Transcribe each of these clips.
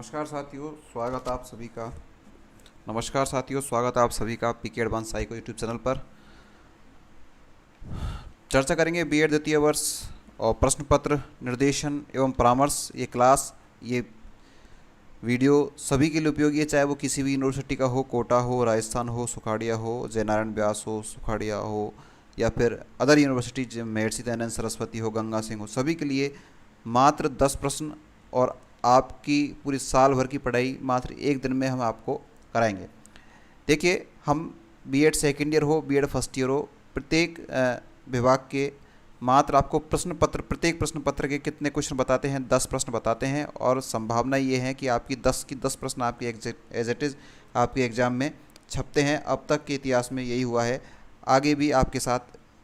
नमस्कार साथियों, स्वागत आप सभी का। नमस्कार साथियों, स्वागत है आप सभी का पीके एडवांस साइको यूट्यूब चैनल पर। चर्चा करेंगे बीएड द्वितीय वर्ष और प्रश्न पत्र निर्देशन एवं परामर्श। ये वीडियो सभी के लिए उपयोगी है, चाहे वो किसी भी यूनिवर्सिटी का हो, कोटा हो, राजस्थान हो, सुखाड़िया हो, जयनारायण व्यास हो, सुखाड़िया हो, या फिर अदर यूनिवर्सिटी महर्षि दयानंद सरस्वती हो, गंगा सिंह हो, सभी के लिए मात्र 10 प्रश्न और आपकी पूरी साल भर की पढ़ाई मात्र एक दिन में हम आपको कराएंगे। देखिए, हम बीएड सेकेंड ईयर हो, बीएड फर्स्ट ईयर हो, प्रत्येक विभाग के मात्र आपको प्रत्येक प्रश्न पत्र के कितने क्वेश्चन बताते हैं, 10 प्रश्न बताते हैं। और संभावना ये है कि आपकी 10 की 10 प्रश्न आपके एज इट इज़ आपके एग्ज़ाम में छपते हैं। अब तक के इतिहास में यही हुआ है, आगे भी आपके साथ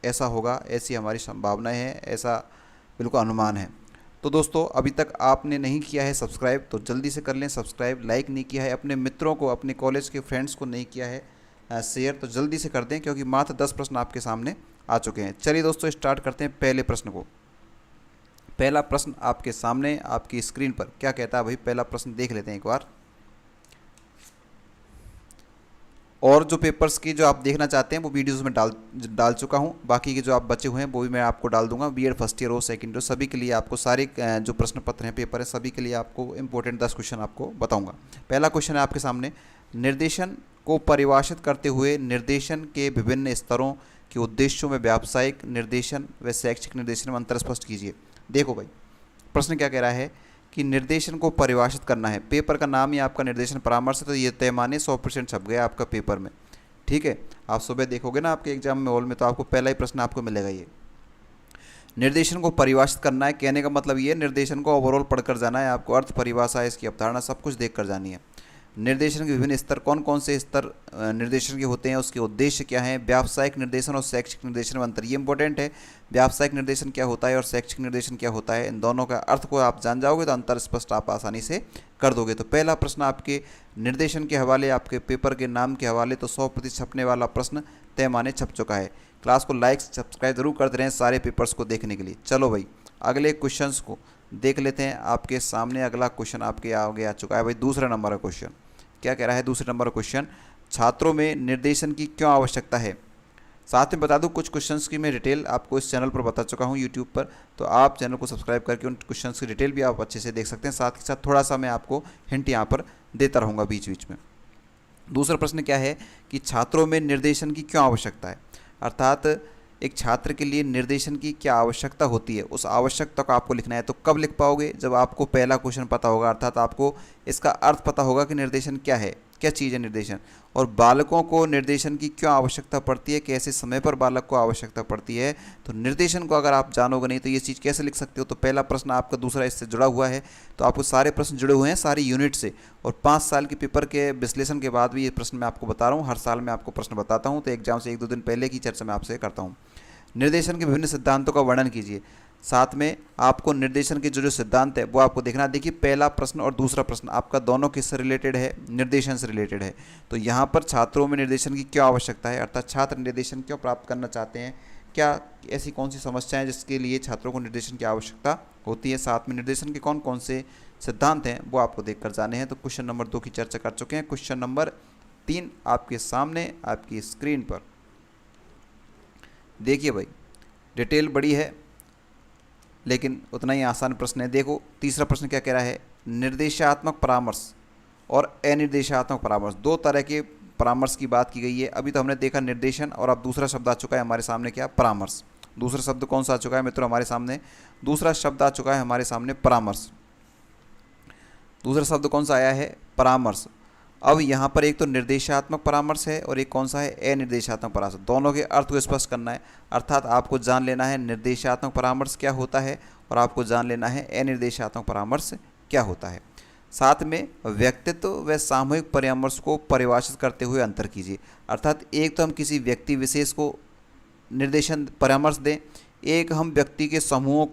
ऐसा होगा, ऐसी हमारी संभावनाएं हैं, ऐसा बिल्कुल अनुमान है। तो दोस्तों, अभी तक आपने नहीं किया है सब्सक्राइब तो जल्दी से कर लें सब्सक्राइब। लाइक नहीं किया है, अपने मित्रों को, अपने कॉलेज के फ्रेंड्स को नहीं किया है शेयर, तो जल्दी से कर दें, क्योंकि मात्र 10 प्रश्न आपके सामने आ चुके हैं। चलिए दोस्तों, स्टार्ट करते हैं पहले प्रश्न को। पहला प्रश्न आपके सामने आपकी स्क्रीन पर क्या कहता है भाई, पहला प्रश्न देख लेते हैं एक बार। और जो पेपर्स की जो आप देखना चाहते हैं वो वीडियोस में डाल चुका हूं, बाकी के जो आप बचे हुए हैं वो भी मैं आपको डाल दूंगा। बीएड फर्स्ट ईयर हो, सेकंड ईयर, सभी के लिए आपको सारे जो प्रश्न पत्र हैं, पेपर है, सभी के लिए आपको इंपॉर्टेंट 10 क्वेश्चन आपको बताऊंगा। पहला क्वेश्चन है आपके सामने, निर्देशन को परिभाषित करते हुए निर्देशन के विभिन्न स्तरों के उद्देश्यों में व्यावसायिक निर्देशन व शैक्षिक निर्देशन में अंतर स्पष्ट कीजिए। देखो भाई, प्रश्न क्या कह रहा है कि निर्देशन को परिभाषित करना है। पेपर का नाम ही आपका निर्देशन परामर्श है, तो ये तय माने 100% छप गया आपका पेपर में। ठीक है, आप सुबह देखोगे ना आपके एग्जाम में हॉल में, तो आपको पहला ही प्रश्न आपको मिलेगा ये। निर्देशन को परिभाषित करना है, कहने का मतलब ये निर्देशन को ओवरऑल पढ़कर जाना है आपको, अर्थ परिभाषा है, इसकी अवधारणा सब कुछ देख कर जानी है। निर्देशन के विभिन्न स्तर, कौन कौन से स्तर निर्देशन के होते हैं, उसके उद्देश्य क्या हैं, व्यावसायिक निर्देशन और शैक्षिक निर्देशन में अंतर, ये इंपॉर्टेंट है। व्यावसायिक निर्देशन क्या होता है और शैक्षिक निर्देशन क्या होता है, इन दोनों का अर्थ को आप जान जाओगे तो अंतर स्पष्ट आप आसानी से कर दोगे। तो पहला प्रश्न आपके निर्देशन के हवाले, आपके पेपर के नाम के हवाले, तो 100% छपने वाला प्रश्न तय माने छप चुका है। क्लास को लाइक सब्सक्राइब जरूर करते रहें सारे पेपर्स को देखने के लिए। चलो भाई, अगले क्वेश्चंस को देख लेते हैं। आपके सामने अगला क्वेश्चन आपके आगे आ चुका है भाई, दूसरा नंबर का क्वेश्चन। क्या कह रहा है दूसरे नंबर क्वेश्चन, छात्रों में निर्देशन की क्यों आवश्यकता है। साथ में बता दूं, कुछ क्वेश्चंस की मैं डिटेल आपको इस चैनल पर बता चुका हूं यूट्यूब पर, तो आप चैनल को सब्सक्राइब करके उन क्वेश्चंस की डिटेल भी आप अच्छे से देख सकते हैं। साथ ही साथ थोड़ा सा मैं आपको हिंट यहाँ पर देता रहूँगा बीच बीच में। दूसरा प्रश्न क्या है कि छात्रों में निर्देशन की क्यों आवश्यकता है, अर्थात एक छात्र के लिए निर्देशन की क्या आवश्यकता होती है, उस आवश्यकता को आपको लिखना है। तो कब लिख पाओगे, जब आपको पहला क्वेश्चन पता होगा, अर्थात आपको इसका अर्थ पता होगा कि निर्देशन क्या है, क्या चीज़ है निर्देशन, और बालकों को निर्देशन की क्यों आवश्यकता पड़ती है, कैसे समय पर बालक को आवश्यकता पड़ती है। तो निर्देशन को अगर आप जानोगे नहीं तो ये चीज़ कैसे लिख सकते हो। तो पहला प्रश्न आपका दूसरा इससे जुड़ा हुआ है, तो आपको सारे प्रश्न जुड़े हुए हैं सारी यूनिट से, और 5 साल के पेपर के विश्लेषण के बाद भी ये प्रश्न मैं आपको बता रहा हूँ। हर साल मैं आपको प्रश्न बताता हूँ, तो एग्जाम से 1-2 दिन पहले की चर्चा मैं आपसे करता हूँ। निर्देशन के विभिन्न सिद्धांतों का वर्णन कीजिए। साथ में आपको निर्देशन के जो सिद्धांत है वो आपको देखना। देखिए, पहला प्रश्न और दूसरा प्रश्न आपका दोनों किससे रिलेटेड है, निर्देशन से रिलेटेड है। तो यहाँ पर छात्रों में निर्देशन की क्या आवश्यकता है, अर्थात छात्र निर्देशन क्यों प्राप्त करना चाहते हैं, क्या ऐसी कौन सी समस्याएं जिसके लिए छात्रों को निर्देशन की आवश्यकता होती है, साथ में निर्देशन के कौन कौन से सिद्धांत हैं वो आपको देख कर जाने हैं। तो क्वेश्चन नंबर 2 की चर्चा कर चुके हैं। क्वेश्चन नंबर 3 आपके सामने आपकी स्क्रीन पर देखिए भाई, डिटेल बड़ी है लेकिन उतना ही आसान प्रश्न है। देखो, तीसरा प्रश्न क्या कह रहा है, निर्देशात्मक परामर्श और अनिर्देशात्मक परामर्श, 2 तरह के परामर्श की बात की गई है। अभी तो हमने देखा निर्देशन, और अब दूसरा शब्द आ चुका है हमारे सामने, क्या, परामर्श। दूसरा शब्द कौन सा आ चुका है मित्रों हमारे सामने, दूसरा शब्द आ चुका है हमारे सामने परामर्श। दूसरा शब्द कौन सा आया है, परामर्श। अब यहाँ पर एक तो निर्देशात्मक परामर्श है और एक कौन सा है, अनिर्देशात्मक परामर्श। दोनों के अर्थ को स्पष्ट करना है, अर्थात आपको जान लेना है निर्देशात्मक परामर्श क्या होता है और आपको जान लेना है अनिर्देशात्मक परामर्श क्या होता है। साथ में व्यक्तित्व व सामूहिक परामर्श को परिभाषित करते हुए अंतर कीजिए। अर्थात एक तो हम किसी व्यक्ति विशेष को निर्देशन परामर्श दें, एक हम व्यक्ति के समूहों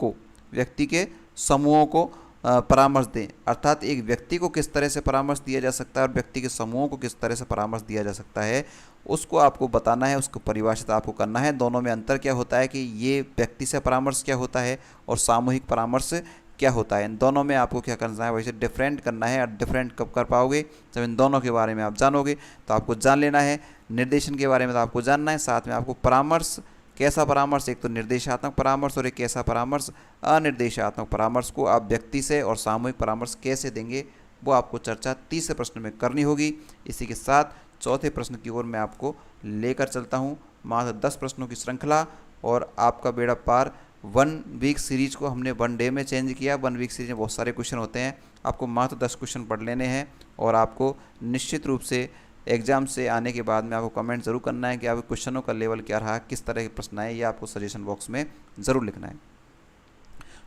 को परामर्श दें। अर्थात एक व्यक्ति को किस तरह से परामर्श दिया जा सकता है और व्यक्ति के समूहों को किस तरह से परामर्श दिया जा सकता है, उसको आपको बताना है, उसको परिभाषित आपको करना है। दोनों में अंतर क्या होता है कि ये व्यक्ति से परामर्श क्या होता है और सामूहिक परामर्श क्या होता है। इन दोनों में आपको क्या करना है, वैसे डिफरेंट करना है। और डिफरेंट कब कर पाओगे, जब इन दोनों के बारे में आप जानोगे। तो आपको जान लेना है निर्देशन के बारे में, तो आपको जानना है, साथ में आपको परामर्श, कैसा परामर्श, एक तो निर्देशात्मक परामर्श और एक कैसा परामर्श, अनिर्देशात्मक परामर्श को आप व्यक्ति से और सामूहिक परामर्श कैसे देंगे, वो आपको चर्चा तीसरे प्रश्न में करनी होगी। इसी के साथ चौथे प्रश्न की ओर मैं आपको लेकर चलता हूँ। मात्र 10 प्रश्नों की श्रृंखला और आपका बेड़ा पार। 1 वीक सीरीज को हमने 1 डे में चेंज किया। 1 वीक सीरीज में बहुत सारे क्वेश्चन होते हैं, आपको मात्र 10 क्वेश्चन पढ़ लेने हैं। और आपको निश्चित रूप से एग्जाम से आने के बाद में आपको कमेंट ज़रूर करना है कि आपके क्वेश्चनों का लेवल क्या रहा, किस तरह के प्रश्न आए, ये आपको सजेशन बॉक्स में ज़रूर लिखना है।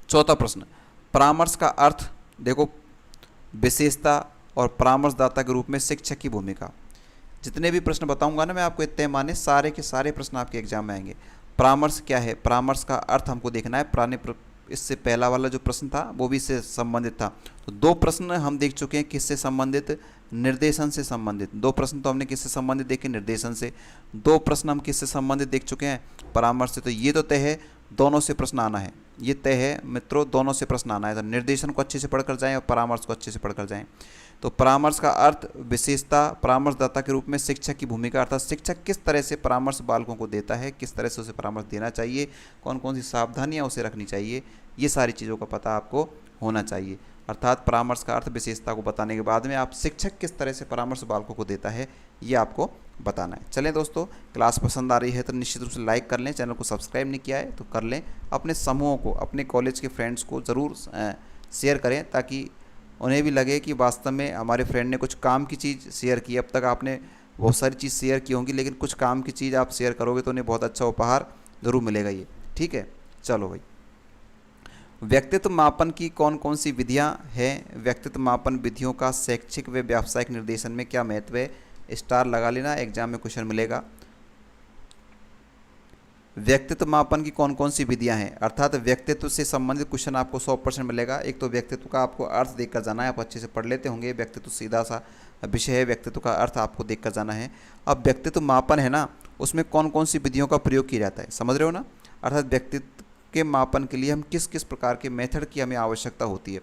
चौथा प्रश्न, परामर्श का अर्थ देखो, विशेषता और परामर्शदाता के रूप में शिक्षक की भूमिका। जितने भी प्रश्न बताऊंगा ना मैं आपको, इतने माने सारे के सारे प्रश्न आपके एग्जाम में आएंगे। परामर्श क्या है, परामर्श का अर्थ हमको देखना है। इससे पहला वाला जो प्रश्न था वो भी इससे संबंधित था। तो 2 प्रश्न हम देख चुके हैं, किससे संबंधित, निर्देशन से संबंधित। 2 प्रश्न तो हमने किससे संबंधित देखे, निर्देशन से। 2 प्रश्न हम किससे संबंधित देख चुके हैं, परामर्श से। तो ये तो तय है दोनों से प्रश्न आना है, ये तय है मित्रों, दोनों से प्रश्न आना है। तो निर्देशन को अच्छे से पढ़कर जाएं और परामर्श को अच्छे से पढ़कर जाएं। तो परामर्श का अर्थ, विशेषता, परामर्शदाता के रूप में शिक्षक की भूमिका, अर्थात शिक्षक किस तरह से परामर्श बालकों को देता है, किस तरह से उसे परामर्श देना चाहिए, कौन कौन सी सावधानियां उसे रखनी चाहिए, ये सारी चीज़ों का पता आपको होना चाहिए। अर्थात परामर्श का अर्थ, विशेषता को बताने के बाद में आप शिक्षक किस तरह से परामर्श बालकों को देता है, ये आपको बताना है। चलें दोस्तों, क्लास पसंद आ रही है तो निश्चित रूप से लाइक कर लें, चैनल को सब्सक्राइब नहीं किया है तो कर लें। अपने समूहों को, अपने कॉलेज के फ्रेंड्स को ज़रूर शेयर करें, ताकि उन्हें भी लगे कि वास्तव में हमारे फ्रेंड ने कुछ काम की चीज़ शेयर की। अब तक आपने बहुत सारी चीज़ शेयर की होंगी, लेकिन कुछ काम की चीज़ आप शेयर करोगे तो उन्हें बहुत अच्छा उपहार ज़रूर मिलेगा ये, ठीक है। चलो भाई, व्यक्तित्व मापन की कौन कौन सी विधियां हैं, व्यक्तित्व मापन विधियों का शैक्षिक व व्यावसायिक निर्देशन में क्या महत्व है, स्टार लगा लेना, एग्जाम में क्वेश्चन मिलेगा। व्यक्तित्व मापन की कौन कौन सी विधियां हैं, अर्थात व्यक्तित्व से संबंधित क्वेश्चन आपको 100% मिलेगा। एक तो व्यक्तित्व का आपको अर्थ देखकर जाना है, आप अच्छे से पढ़ लेते होंगे, व्यक्तित्व सीधा सा विषय है, व्यक्तित्व का अर्थ आपको देखकर जाना है। अब व्यक्तित्व मापन है ना, उसमें कौन कौन सी विधियों का प्रयोग किया जाता है, समझ रहे हो ना। अर्थात व्यक्तित्व के मापन के लिए हम किस किस प्रकार के मेथड की हमें आवश्यकता होती है,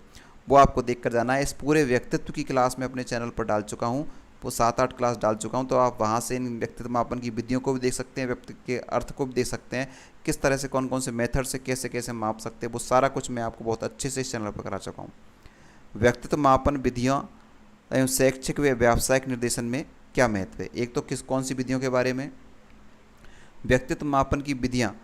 वो आपको देखकर जाना है। इस पूरे व्यक्तित्व की क्लास मैं अपने चैनल पर डाल चुका हूँ, वो 7-8 क्लास डाल चुका हूँ। तो आप वहाँ से इन व्यक्तित्व मापन की विधियों को भी देख सकते हैं, व्यक्तित्व के अर्थ को भी देख सकते हैं, किस तरह से कौन कौन से मेथड से कैसे कैसे माप सकते हैं, वो सारा कुछ मैं आपको बहुत अच्छे से इस चैनल पर करा चुका हूँ। व्यक्तित्व मापन विधियाँ एवं शैक्षिक व व्यावसायिक निर्देशन में क्या महत्व है, एक तो कौन सी विधियों के बारे में, व्यक्तित्व मापन की विधियाँ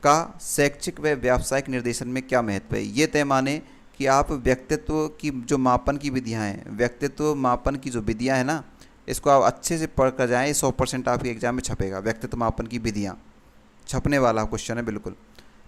का शैक्षिक व व्यावसायिक निर्देशन में क्या महत्व है। ये तय माने कि आप व्यक्तित्व की जो मापन की विधियां हैं, व्यक्तित्व मापन की जो विधियां हैं ना, इसको आप अच्छे से पढ़ कर जाएँ, 100% आपके एग्जाम में छपेगा। व्यक्तित्व मापन की विधियां छपने वाला क्वेश्चन है बिल्कुल,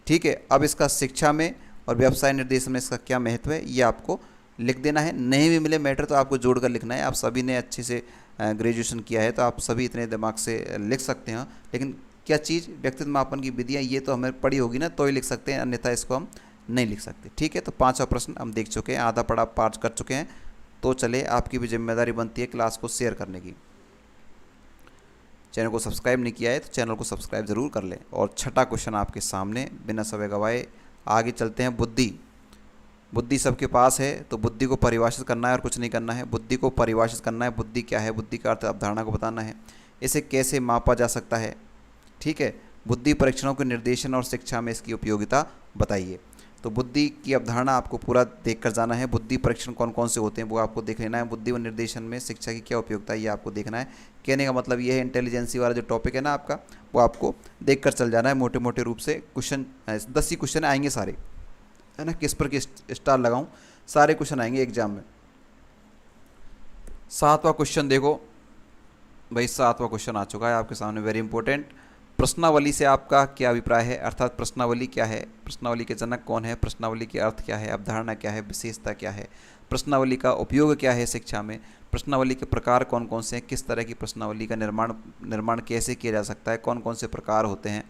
ठीक है। अब इसका शिक्षा में और व्यवसाय निर्देशन में इसका क्या महत्व है, ये आपको लिख देना है। नहीं भी मिले मैटर तो आपको जोड़ कर लिखना है। आप सभी ने अच्छे से ग्रेजुएशन किया है तो आप सभी इतने दिमाग से लिख सकते हैं, लेकिन क्या चीज़, व्यक्तित्व मापन की विधियाँ, ये तो हमें पढ़ी होगी ना तो ही लिख सकते हैं, अन्यथा इसको हम नहीं लिख सकते, ठीक है। तो 5वां प्रश्न हम देख चुके हैं, आधा पढ़ा पाठ कर चुके हैं। तो चले, आपकी भी जिम्मेदारी बनती है क्लास को शेयर करने की। चैनल को सब्सक्राइब नहीं किया है तो चैनल को सब्सक्राइब ज़रूर कर लें। और 6ठा क्वेश्चन आपके सामने, बिना समय गवाए आगे चलते हैं। बुद्धि सबके पास है, तो बुद्धि को परिभाषित करना है और कुछ नहीं करना है। बुद्धि को परिभाषित करना है, बुद्धि क्या है, बुद्धि का अर्थ अवधारणा को बताना है, इसे कैसे मापा जा सकता है, ठीक है। बुद्धि परीक्षणों के निर्देशन और शिक्षा में इसकी उपयोगिता बताइए। तो बुद्धि की अवधारणा आपको पूरा देख कर जाना है। बुद्धि परीक्षण कौन कौन से होते हैं वो आपको देख लेना है। बुद्धि व निर्देशन में शिक्षा की क्या उपयोगिता है ये आपको देखना है। कहने का मतलब ये है, इंटेलिजेंसी वाला जो टॉपिक है ना आपका, वो आपको देख कर चल जाना है। मोटे मोटे रूप से क्वेश्चन 10 ही क्वेश्चन आएंगे सारे, है ना। किस पर किस स्टार लगाऊं, सारे क्वेश्चन आएंगे एग्जाम में। 7वां क्वेश्चन देखो भाई, 7वां क्वेश्चन आ चुका है आपके सामने, वेरी इंपॉर्टेंट। प्रश्नावली से आपका क्या अभिप्राय है, अर्थात प्रश्नावली क्या है, प्रश्नावली के जनक कौन है, प्रश्नावली के अर्थ क्या है, अवधारणा क्या है, विशेषता क्या है, प्रश्नावली का उपयोग क्या है शिक्षा में, प्रश्नावली के प्रकार कौन कौन से हैं, किस तरह की प्रश्नावली का निर्माण कैसे किया जा सकता है, कौन कौन से प्रकार होते हैं,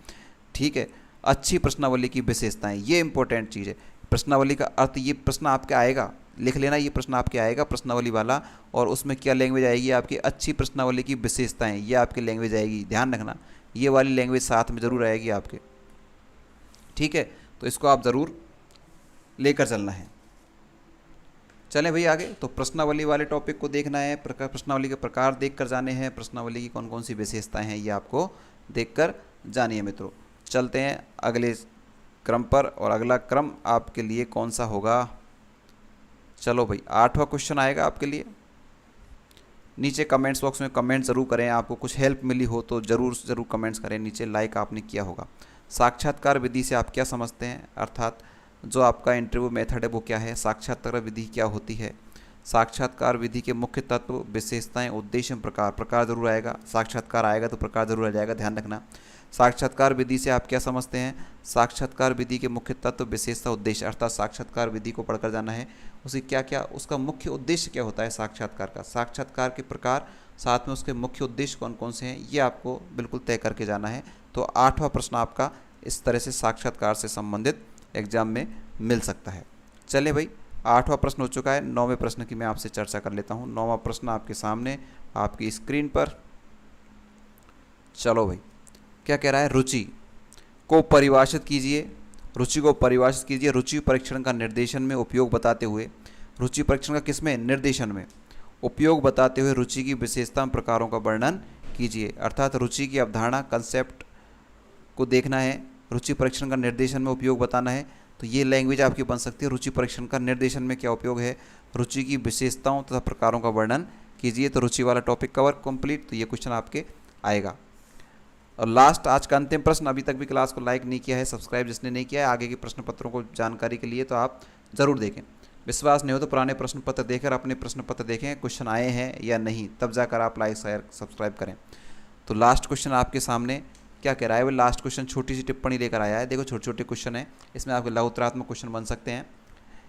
ठीक है। अच्छी प्रश्नावली की विशेषताएं, ये इंपॉर्टेंट चीज़ है। प्रश्नावली का अर्थ, ये प्रश्न आपके आएगा, लिख लेना, ये प्रश्न आपके आएगा प्रश्नावली वाला, और उसमें क्या लैंग्वेज आएगी आपकी, अच्छी प्रश्नावली की विशेषताएं, ये आपकी लैंग्वेज आएगी। ध्यान रखना, ये वाली लैंग्वेज साथ में ज़रूर आएगी आपके, ठीक है। तो इसको आप ज़रूर लेकर चलना है। चलें भाई आगे। तो प्रश्नावली वाले टॉपिक को देखना है, प्रश्नावली के प्रकार देख कर जाने हैं, प्रश्नावली की कौन कौन सी विशेषताएं हैं ये आपको देख कर जानिए मित्रों। चलते हैं अगले क्रम पर, और अगला क्रम आपके लिए कौन सा होगा? चलो भाई 8वां क्वेश्चन आएगा आपके लिए। नीचे कमेंट्स बॉक्स में कमेंट ज़रूर करें, आपको कुछ हेल्प मिली हो तो ज़रूर कमेंट्स करें नीचे। लाइक आपने किया होगा। साक्षात्कार विधि से आप क्या समझते हैं, अर्थात जो आपका इंटरव्यू मेथड है वो क्या है, साक्षात्कार विधि क्या होती है, साक्षात्कार विधि के मुख्य तत्व, विशेषताएं, उद्देश्य, प्रकार जरूर आएगा, साक्षात्कार आएगा तो प्रकार जरूर आ जाएगा, ध्यान रखना। साक्षात्कार विधि से आप क्या समझते हैं, साक्षात्कार विधि के मुख्य तत्व, विशेषता, उद्देश्य, अर्थात साक्षात्कार विधि को पढ़कर जाना है, उसे क्या क्या, उसका मुख्य उद्देश्य क्या होता है साक्षात्कार का, साक्षात्कार के प्रकार, साथ में उसके मुख्य उद्देश्य कौन कौन से हैं, ये आपको बिल्कुल तय करके जाना है। तो 8वां प्रश्न आपका इस तरह से साक्षात्कार से संबंधित एग्जाम में मिल सकता है। चलिए भाई 8वां प्रश्न हो चुका है। 9वें प्रश्न की मैं आपसे चर्चा कर लेता हूँ। 9वां प्रश्न आपके सामने आपकी स्क्रीन पर। चलो भाई क्या कह रहा है, रुचि को परिभाषित कीजिए, रुचि को परिभाषित कीजिए, रुचि परीक्षण का निर्देशन में उपयोग बताते हुए, रुचि परीक्षण का किसमें, निर्देशन में उपयोग बताते हुए रुचि की विशेषता प्रकारों का वर्णन कीजिए। अर्थात रुचि की अवधारणा, कंसेप्ट को देखना है, रुचि परीक्षण का निर्देशन में उपयोग बताना है। तो ये लैंग्वेज आपकी बन सकती है, रुचि परीक्षण का निर्देशन में क्या उपयोग है, रुचि की विशेषताओं तथा प्रकारों का वर्णन कीजिए। तो रुचि वाला टॉपिक कवर कंप्लीट। तो ये क्वेश्चन आपके आएगा। और लास्ट आज का अंतिम प्रश्न, अभी तक भी क्लास को लाइक नहीं किया है, सब्सक्राइब जिसने नहीं किया है, आगे के प्रश्न पत्रों को जानकारी के लिए तो आप ज़रूर देखें। विश्वास नहीं हो तो पुराने प्रश्न पत्र देकर अपने प्रश्न पत्र देखें, क्वेश्चन आए हैं या नहीं, तब जाकर आप लाइक शेयर सब्सक्राइब करें। तो लास्ट क्वेश्चन आपके सामने क्या कह रहा है, वो लास्ट क्वेश्चन छोटी सी टिप्पणी लेकर आया है। देखो छोटे छोटे क्वेश्चन है, इसमें आपके लघुत्तरात्मक क्वेश्चन बन सकते हैं।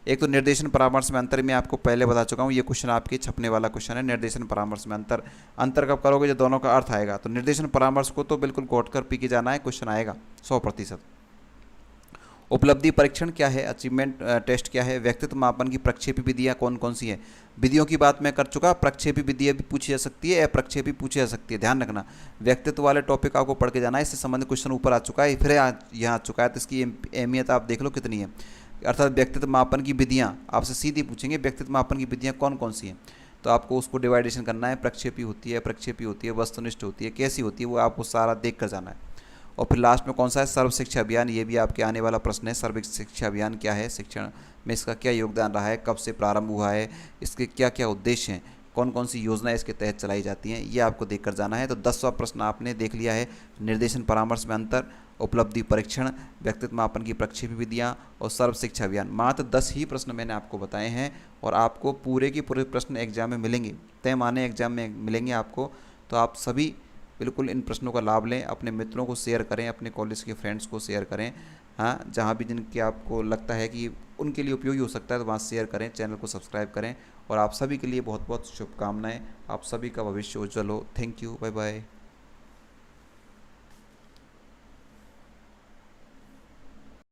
एक तो निर्देशन परामर्श में अंतर, मैं आपको पहले बता चुका हूँ, ये क्वेश्चन आपके छपने वाला क्वेश्चन है। निर्देशन परामर्श में अंतर कब करोगे, जब दोनों का अर्थ आएगा। तो निर्देशन परामर्श को तो बिल्कुल गोट कर पी के जाना है, क्वेश्चन आएगा 100%। उपलब्धि परीक्षण क्या है, अचीवमेंट टेस्ट क्या है, व्यक्तित्व मापन की प्रक्षेपी विधियाँ कौन कौन सी हैं। विधियों की बात मैं कर चुका, प्रक्षेपी विधियाँ भी पूछी जा सकती है, अप्रक्षेपी पूछी जा सकती है, ध्यान रखना। व्यक्तित्व वाले टॉपिक आपको पढ़ के जाना है, इससे संबंधित क्वेश्चन ऊपर आ चुका है, फिर यहाँ आ चुका है। तो इसकी अहमियत आप देख लो कितनी है। अर्थात व्यक्तित्व मापन की विधियाँ आपसे सीधी पूछेंगे, व्यक्तित्व मापन की विधियाँ कौन कौन सी हैं, तो आपको उसको डिवाइडेशन करना है, प्रक्षेपी होती है, प्रक्षेपी होती है, वस्तुनिष्ठ होती है, कैसी होती है, वो आपको सारा देख कर जाना है। और फिर लास्ट में कौन सा है, सर्व शिक्षा अभियान, ये भी आपके आने वाला प्रश्न है। सर्व शिक्षा अभियान क्या है, शिक्षण में इसका क्या योगदान रहा है, कब से प्रारंभ हुआ है, इसके क्या क्या उद्देश्य हैं, कौन कौन सी योजनाएं इसके तहत चलाई जाती हैं, ये आपको देखकर जाना है। तो 10वां प्रश्न आपने देख लिया है, निर्देशन परामर्श में अंतर, उपलब्धि परीक्षण, व्यक्तित्व मापन की प्रक्षेपी विधियाँ और सर्व शिक्षा अभियान। मात्र 10 ही प्रश्न मैंने आपको बताए हैं, और आपको पूरे के पूरे प्रश्न एग्जाम में मिलेंगे, तय माने एग्जाम में मिलेंगे आपको। तो आप सभी बिल्कुल इन प्रश्नों का लाभ लें, अपने मित्रों को शेयर करें, अपने कॉलेज के फ्रेंड्स को शेयर करें, हाँ जहाँ भी जिनके आपको लगता है कि उनके लिए उपयोगी हो सकता है तो वहाँ शेयर करें, चैनल को सब्सक्राइब करें। और आप सभी के लिए बहुत बहुत शुभकामनाएं, आप सभी का भविष्य उज्जवल हो। Thank you, bye bye.